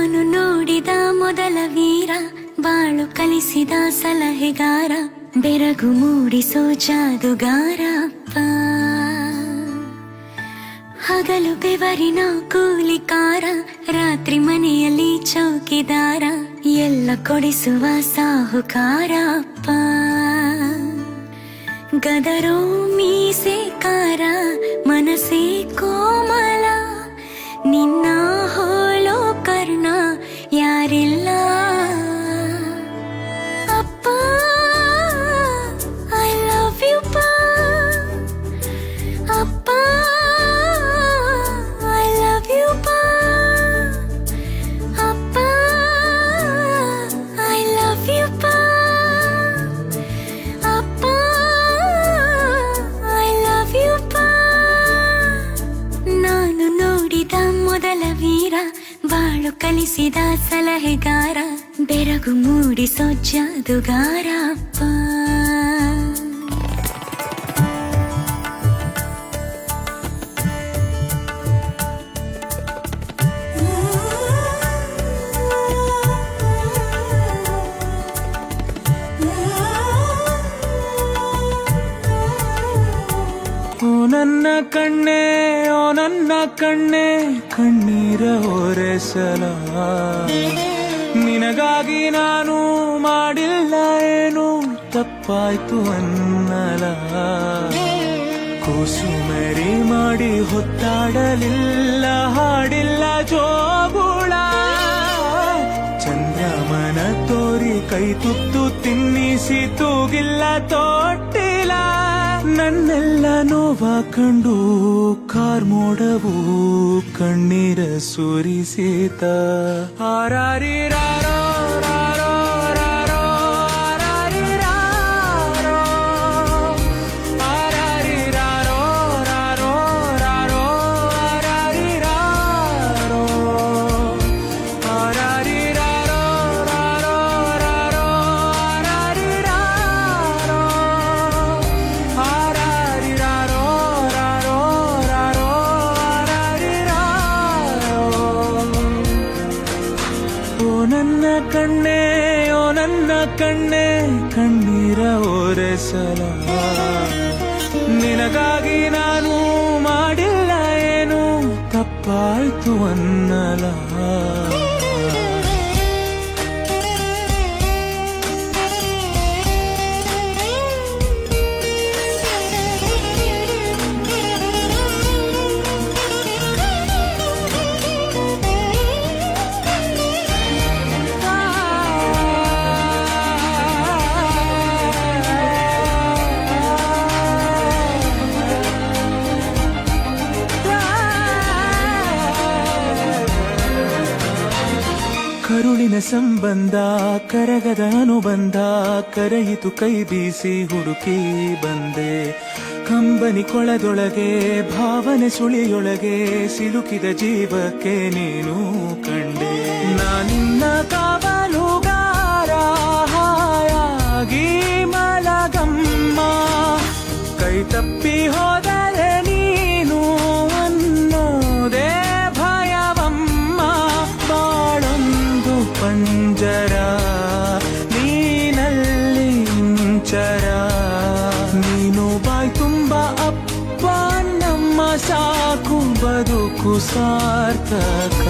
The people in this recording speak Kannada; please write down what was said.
ನಾನು ನೋಡಿದ ಮೊದಲ ವೀರ, ಬಾಳು ಕಲಿಸಿದ ಸಲಹೆಗಾರ, ಬೆರಗು ಮೂಡಿಸೋ ಜಾದುಗಾರ ಅಪ್ಪ. ಹಗಲು ಬೆವರಿನ ಕೂಲಿಕಾರ, ರಾತ್ರಿ ಮನೆಯಲ್ಲಿ ಚೌಕಿದಾರ, ಎಲ್ಲ ಕೊಡಿಸುವ ಸಾಹುಕಾರ ಅಪ್ಪ. ಗದರೋ ಮೀಸೆಕಾರ, ಮನಸ್ಸೇ ಕೋಮಲ, ನಿನ್ನ ಹೋಳೋ ಕರ್ಣ ಯಾರಿಲ್ಲ ಅಪ್ಪ. ಐ ಲವ್ ಯು ಪಾ ಅಪ್ಪ, ಐ ಲವ್ ಯು ಪಾ ಅಪ್ಪ, ಐ ಲವ್ ಯು ಪಾ ಅಪ್ಪ, ಐ ಲವ್ ಯು ಪಾ. ನಾನು ನೋಡಿದ ಮೊದಲ ವೀರ, ಬಾಳು ಕಲಿಸಿದ ಸಲಹೆಗಾರ, ಬೆರಗು ಮೂಡಿಸೋ ಜಾದುಗಾರ ಅಪ್ಪ. ಓ ನನ್ನ ಕಣ್ಣೆ, ಓ ನನ್ನ ಕಣ್ಣೆ, ಕಣ್ಣೀರ ಹೊರೆಸಲ, ನಿನಗಾಗಿ ನಾನು ಮಾಡಿಲ್ಲ ಏನು ತಪ್ಪಾಯ್ತು ಅನ್ನಲ. ಕೂಸು ಮರಿ ಮಾಡಿ ಹೊತ್ತಾಡಲಿಲ್ಲ, ಹಾಡಿಲ್ಲ ಜೋಗುಳ, ಚಂದ್ರಮನ ತೋರಿ ಕೈ ತುತ್ತು ತಿನ್ನಿಸಿ ತೂಗಿಲ್ಲ ತೊಟ್ಟಿಲ್ಲ. ನನ್ನೆಲ್ಲ ನೋವ ಕಂಡು ಕಾರ್ಮೋಡವು ಕಣ್ಣೀರ ಸುರಿಸಿತ. ಆರಾರಿರಾರೋ ರಾರೋ ರಾರೋ ಆರಾರಿರಾರೋ, ಆರಾರಿರಾರೋ ರಾರೋ ರಾರೋ ಆರಾರಿರಾರೋ, ಆರಾರಿರಾರೋ ರಾರೋ ರಾರೋ ಆರಾರಿರಾರೋ, ಆರಾರಿರಾರೋ ರಾರೋ ರಾರೋ ಆರಾರಿರಾರೋ. ಓ ನನ್ನ ಕಣ್ಣೆ, ಓ ನನ್ನ ಕಣ್ಣೆ, ಕಣ್ಣೀರ ಒರೆಸಲ, ನಿನಗಾಗಿ ನಾನು ಮಾಡಿಲ್ಲ ಏನು ತಪ್ಪಾಯ್ತು ಅನ್ನಲ. ಕರುಳಿನ ಸಂಬಂಧ ಕರಗದ ಅನುಬಂಧ, ಕರೆಯಿತು ಕೈ ಬೀಸಿ ಹುಡುಕಿ ಬಂದೆ. ಕಂಬನಿ ಕೊಳದೊಳಗೆ ಭಾವನೆ ಸುಳಿಯೊಳಗೆ ಸಿಲುಕಿದ ಜೀವಕ್ಕೆ ನೀನು ಕಂಡೆ. ನಾನಿನ್ನ ಕಾವಲುಗಾರ ಹಾಯಾಗಿ ಮಲಗಮ್ಮ, ಕೈ ತಪ್ಪಿ ಹೋದರೆ ನೀನು ಅನ್ನೋದೇ ಭಯವಮ್ಮ. ಬಾಳೊಂದು ಪಂಜರ, ನೀನಲ್ಲಿ ಇಂಚರ, ನೀನು ಬಾಯ್ ತುಂಬ ಅಪ್ಪ ನಮ್ಮ, ಸಾಕು ಬದುಕು ಸಾರ್ಥಕ.